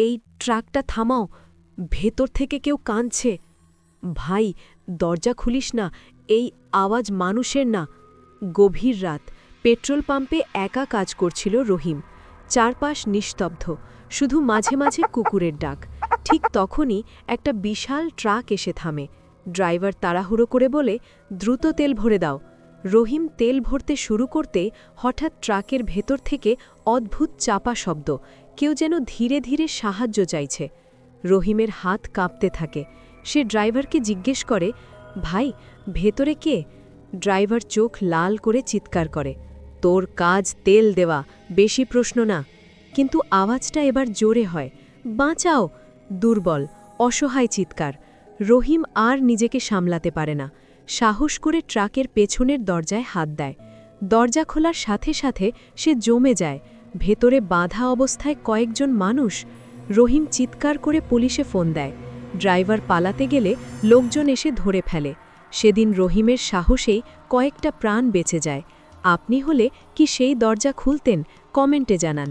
এই ট্রাকটা থামাও, ভেতর থেকে কেউ কাঁদছে। ভাই, দরজা খুলিস না, এই আওয়াজ মানুষের না। গভীর রাত, পেট্রোল পাম্পে একা কাজ করছিল রহিম। চারপাশ নিস্তব্ধ, শুধু মাঝে মাঝে কুকুরের ডাক। ঠিক তখনই একটা বিশাল ট্রাক এসে থামে। ড্রাইভার তাড়াহুড়ো করে বলে, দ্রুত তেল ভরে দাও। রহিম তেল ভরতে শুরু করতে হঠাৎ ট্রাকের ভেতর থেকে অদ্ভুত চাপা শব্দ, কেউ যেন ধীরে ধীরে সাহায্য চাইছে। রহিমের হাত কাঁপতে থাকে। সে ড্রাইভারকে জিজ্ঞেস করে, ভাই, ভেতরে কে? ড্রাইভার চোখ লাল করে চিৎকার করে, তোর কাজ তেল দেওয়া, বেশি প্রশ্ন না। কিন্তু আওয়াজটা এবার জোরে হয়, বাঁচাও! দুর্বল, অসহায় চিৎকার। রহিম আর নিজেকে সামলাতে পারে না। সাহস করে ট্রাকের পেছনের দরজায় হাত দেয়। দরজা খোলার সাথে সাথে সে জমে যায়। ভেতরে বাঁধা অবস্থায় কয়েকজন মানুষ। রহিম চিৎকার করে পুলিশে ফোন দেয়। ড্রাইভার পালাতে গেলে লোকজন এসে ধরে ফেলে। সেদিন রহিমের সাহসেই কয়েকটা প্রাণ বেঁচে যায়। আপনি হলে কি সেই দরজা খুলতেন? কমেন্টে জানান।